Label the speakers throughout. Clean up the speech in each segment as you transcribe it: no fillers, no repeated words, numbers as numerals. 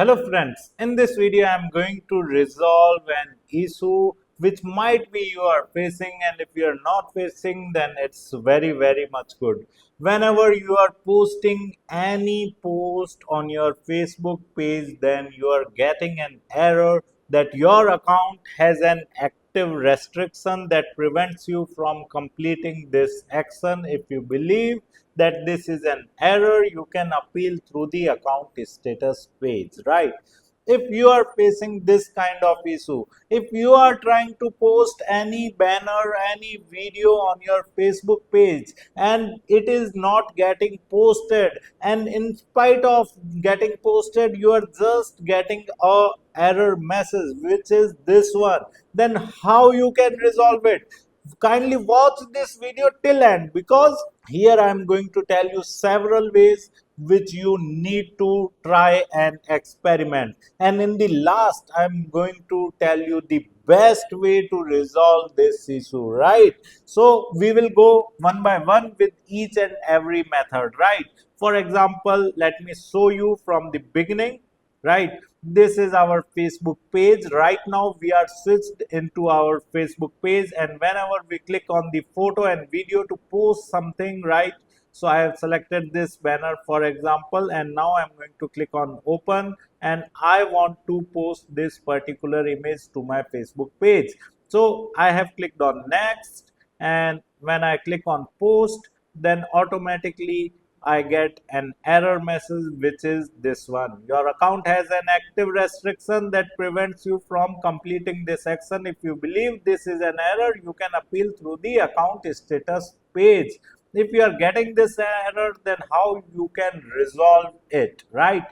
Speaker 1: Hello friends, in this video I am going to resolve an issue which might be you are facing, and if you are not facing then it's very much good. Whenever you are posting any post on your Facebook page, then you are getting an error that your account has an active restriction that prevents you from completing this action. If you believe that this is an error, you can appeal through the account status page, right? If you are facing this kind of issue, if you are trying to post any banner, any video on your Facebook page and it is not getting posted, and in spite of getting posted you are just getting a error message which is this one, then how you can resolve it? Kindly watch this video till end, because here I am going to tell you several ways which you need to try and experiment, and in the last I am going to tell you the best way to resolve this issue, right? So we will go one by one with each and every method, right? For example, let me show you from the beginning, right? This is our Facebook page. Right now we are switched into our Facebook page, and whenever we click on the photo and video to post something, right? So I have selected this banner for example, and now I'm going to click on open, and I want to post this particular image to my Facebook page. So I have clicked on next, and when I click on post, then automatically I get an error message which is this one: your account has an active restriction that prevents you from completing this action. If you believe this is an error, you can appeal through the account status page. If you are getting this error, then how you can resolve it, right?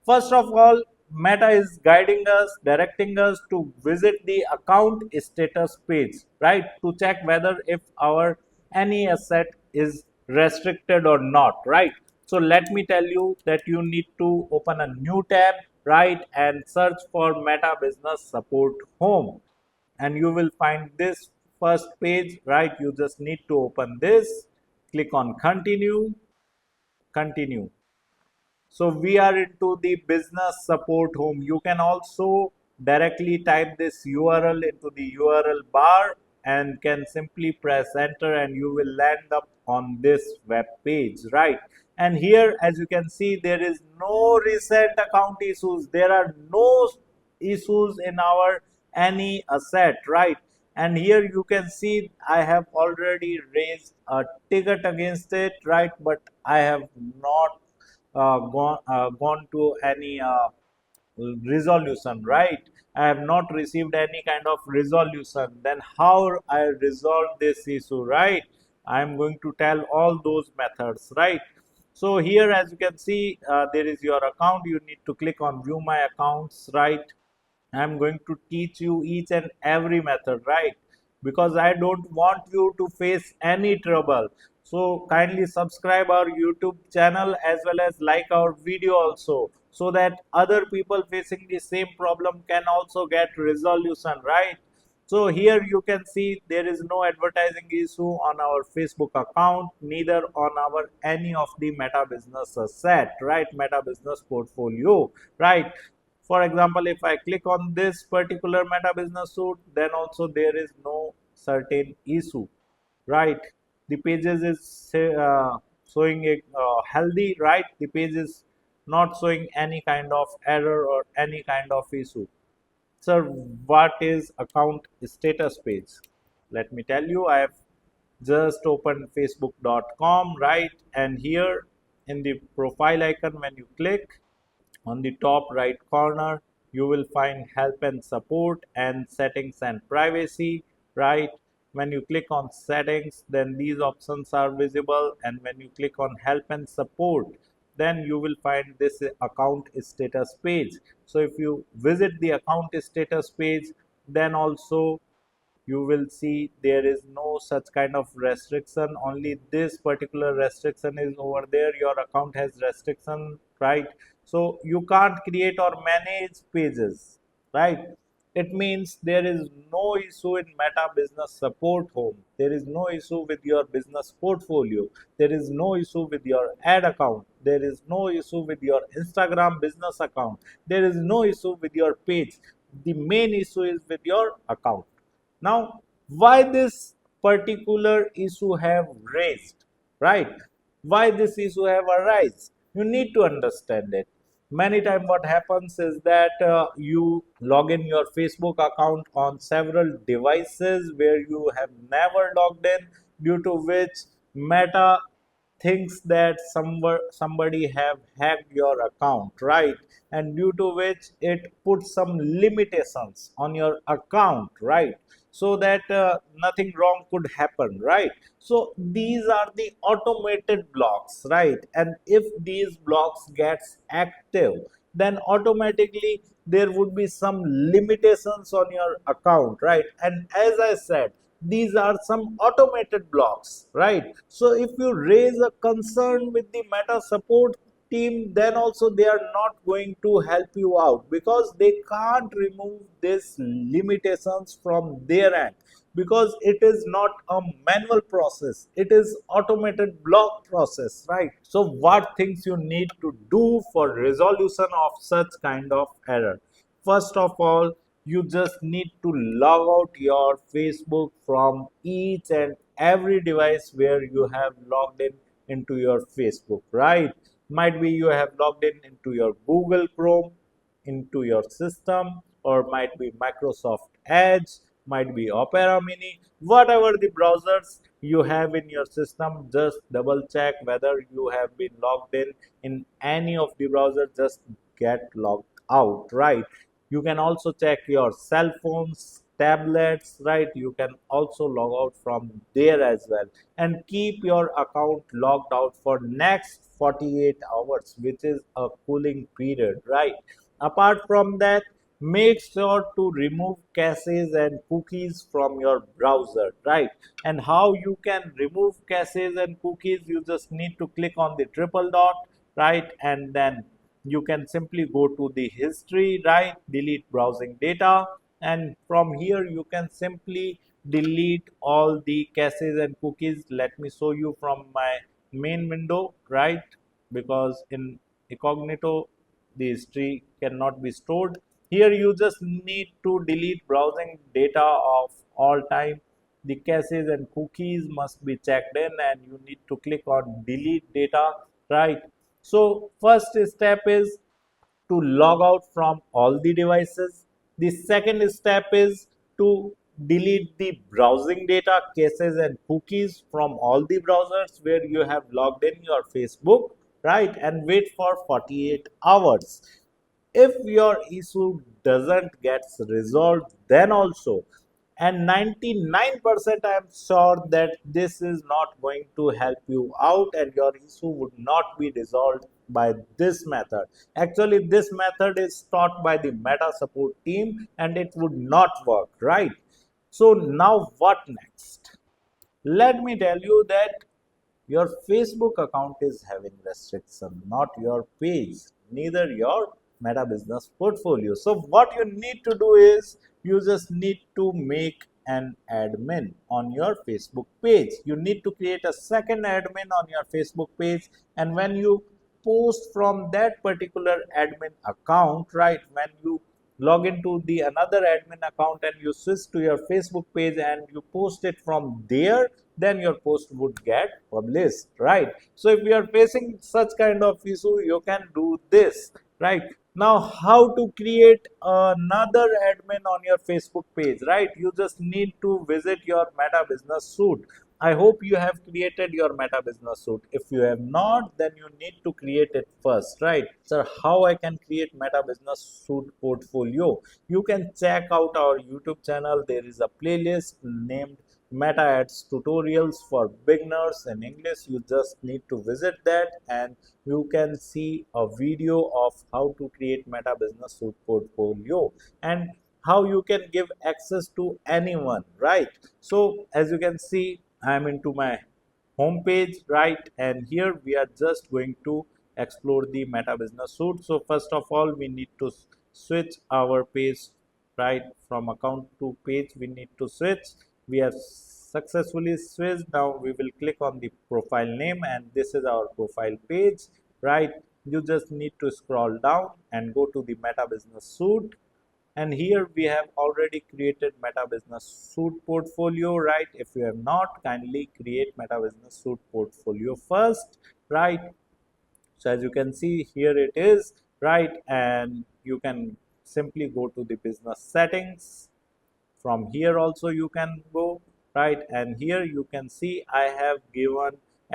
Speaker 1: First of all, Meta is guiding us, directing us to visit the account status page, right, to check whether if our any asset is restricted or not, right? So let me tell you that you need to open a new tab, right, and search for Meta Business Support Home, and you will find this first page, right? You just need to open this, click on continue. So we are into the business support home. You can also directly type this URL into the URL bar and can simply press enter, and you will land up on this web page, right? And here, as you can see, there is no recent account issues. There are no issues in our any asset, right? And here you can see I have already raised a ticket against it, right? But I have not gone to any resolution, right? I have not received any kind of resolution. Then how I resolve this issue, right? I am going to tell all those methods, right? So here, as you can see, there is your account. You need to click on view my accounts, right? I'm going to teach you each and every method, right? Because I don't want you to face any trouble. So kindly subscribe our YouTube channel as well as like our video also, so that other people facing the same problem can also get resolution, right? So here you can see there is no advertising issue on our Facebook account, neither on our any of the Meta Business asset, right? Meta Business portfolio, right? For example, if I click on this particular Meta Business Suite, then also there is no certain issue, right? The pages is showing a healthy, right? The page is not showing any kind of error or any kind of issue. Sir, what is account status page? Let me tell you, I have just opened facebook.com, right? And here in the profile icon, when you click on the top right corner, you will find help and support and settings and privacy, right? When you click on settings, then these options are visible, and when you click on help and support, then you will find this account status page. So if you visit the account status page, then also you will see there is no such kind of restriction. Only this particular restriction is over there. Your account has restriction, right? So you can't create or manage pages, right? It means there is no issue in Meta Business Support Home. There is no issue with your business portfolio. There is no issue with your ad account. There is no issue with your Instagram business account. There is no issue with your page. The main issue is with your account. Now, why this particular issue have raised, right? Why this issue have arisen? You need to understand it. Many times what happens is that you log in your Facebook account on several devices where you have never logged in, due to which Meta thinks that somebody have hacked your account, right? And due to which it puts some limitations on your account, right? So that nothing wrong could happen, right? So these are the automated blocks, right? And if these blocks gets active, then automatically there would be some limitations on your account, right? And as I said, these are some automated blocks, right? So if you raise a concern with the Meta support team, then also they are not going to help you out, because they can't remove these limitations from their end, because it is not a manual process, it is automated block process, right? So what things you need to do for resolution of such kind of error? First of all, you just need to log out your Facebook from each and every device where you have logged in into your Facebook, right? Might be you have logged in into your Google Chrome, into your system, or might be Microsoft Edge, might be Opera Mini, whatever the browsers you have in your system. Just double check whether you have been logged in any of the browsers. Just get logged out, right? You can also check your cell phones, tablets, right? You can also log out from there as well, and keep your account logged out for next 48 hours, which is a cooling period, right? Apart from that, make sure to remove caches and cookies from your browser, right? And how you can remove caches and cookies? You just need to click on the triple dot, right? And then you can simply go to the history, right? Delete browsing data, and from here you can simply delete all the caches and cookies. Let me show you from my main window, right? Because in incognito the history cannot be stored. Here you just need to delete browsing data of all time. The caches and cookies must be checked in, and you need to click on delete data, right? So first step is to log out from all the devices. The second step is to delete the browsing data, caches and cookies from all the browsers where you have logged in your Facebook, right? And wait for 48 hours. If your issue doesn't get resolved, then also, and 99% I am sure that this is not going to help you out, and your issue would not be resolved by this method. Actually, this method is taught by the Meta support team and it would not work, right? So now what next? Let me tell you that your Facebook account is having restriction, not your page, neither your Meta Business portfolio. So what you need to do is you just need to make an admin on your Facebook page. You need to create a second admin on your Facebook page, and when you post from that particular admin account, right? When you log into the another admin account and you switch to your Facebook page and you post it from there, then your post would get published, right? So if you are facing such kind of issue, you can do this, right? Now how to create another admin on your Facebook page, right? You just need to visit your Meta Business Suite. I hope you have created your Meta Business Suite. If you have not, then you need to create it first, right? Sir, how I can create Meta Business Suite portfolio? You can check out our YouTube channel. There is a playlist named Meta Ads Tutorials for Beginners in English. You just need to visit that, and you can see a video of how to create Meta Business Suite portfolio and how you can give access to anyone, right? So as you can see, I am into my home page, right? And here we are just going to explore the Meta Business Suite. So first of all, we need to switch our page, right? From account to page we need to switch. We have successfully switched. Now we will click on the profile name, and this is our profile page, right? You just need to scroll down and go to the Meta Business Suite, and here we have already created Meta Business Suite portfolio, right? If you have not, kindly create Meta Business Suite portfolio first, right? So as you can see, here it is, right? And you can simply go to the business settings. From here also you can go, right? And here you can see I have given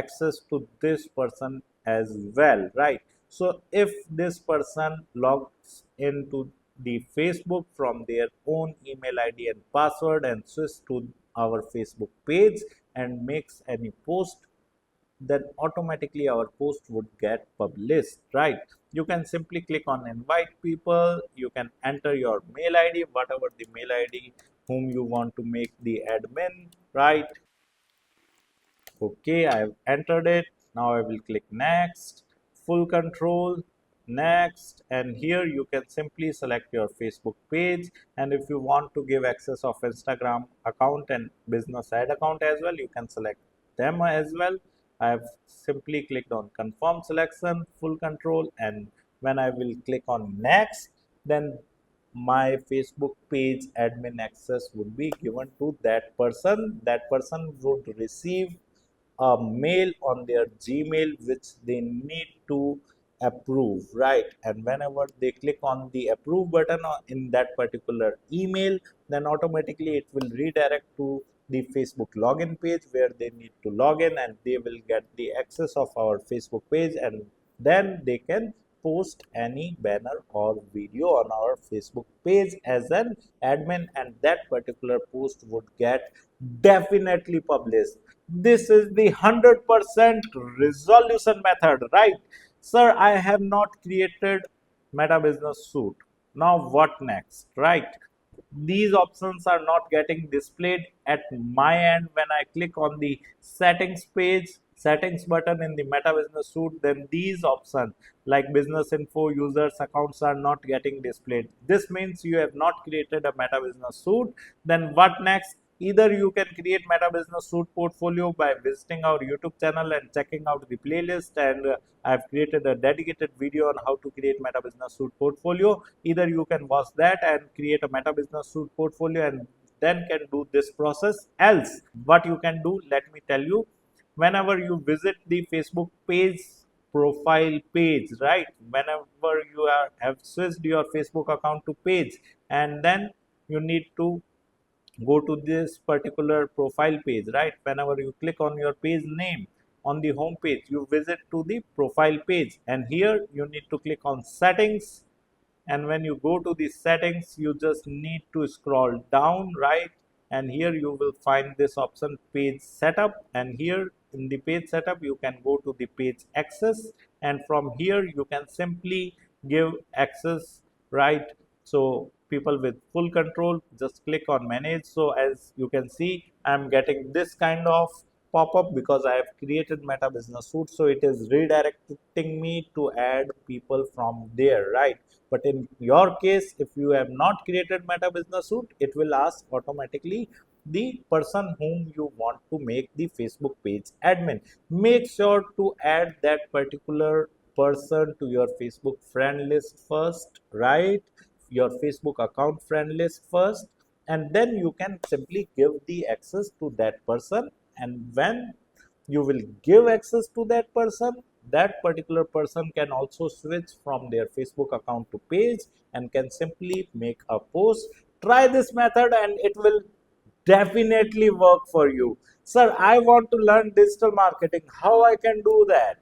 Speaker 1: access to this person as well, right? So if this person logs into the Facebook from their own email ID and password and switch to our Facebook page and makes any post, then automatically our post would get published, right? You can simply click on invite people. You can enter your mail ID, whatever the mail ID whom you want to make the admin, right? Okay, I have entered it. Now I will click next, full control, next, and here you can simply select your Facebook page. And if you want to give access of Instagram account and business ad account as well, you can select them as well. I have simply clicked on confirm selection, full control, and when I will click on next, then my Facebook page admin access would be given to that person. That person would receive a mail on their Gmail which they need to approve, right? And whenever they click on the approve button in that particular email, then automatically it will redirect to the Facebook login page where they need to log in, and they will get the access of our Facebook page, and then they can post any banner or video on our Facebook page as an admin, and that particular post would get definitely published. This is the 100% resolution method, right? Sir, I have not created Meta Business Suite. Now what next, right? These options are not getting displayed at my end. When I click on the settings page, settings button in the Meta Business Suite, then these options like business info, users, accounts are not getting displayed. This means you have not created a Meta Business Suite. Then what next? Either you can create Meta Business Suite portfolio by visiting our YouTube channel and checking out the playlist, and I've created a dedicated video on how to create Meta Business Suite portfolio. Either you can watch that and create a Meta Business Suite portfolio and then can do this process. Else, what you can do, let me tell you, whenever you visit the Facebook page profile page, right? Whenever you have switched your Facebook account to page, and then you need to go to this particular profile page, right? Whenever you click on your page name on the home page, you visit to the profile page, and here you need to click on settings, and when you go to the settings you just need to scroll down, right? And here you will find this option page setup, and here in the page setup you can go to the page access, and from here you can simply give access, right? So people with full control just click on manage. So as you can see, I'm getting this kind of pop-up because I have created Meta Business Suite, so it is redirecting me to add people from there, right? But in your case, if you have not created Meta Business Suite, it will ask automatically the person whom you want to make the Facebook page admin. Make sure to add that particular person to your Facebook friend list first, right? Your Facebook account friend list first, and then you can simply give the access to that person. And when you will give access to that person, that particular person can also switch from their Facebook account to page and can simply make a post. Try this method and it will definitely work for you. Sir, I want to learn digital marketing. How I can do that?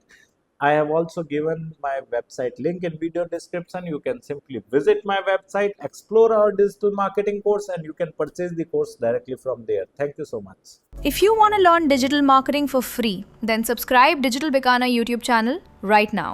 Speaker 1: I have also given my website link in video description. You can simply visit my website, explore our digital marketing course, and you can purchase the course directly from there. Thank you so much.
Speaker 2: If you want to learn digital marketing for free, then subscribe Digital Bikana YouTube channel right now.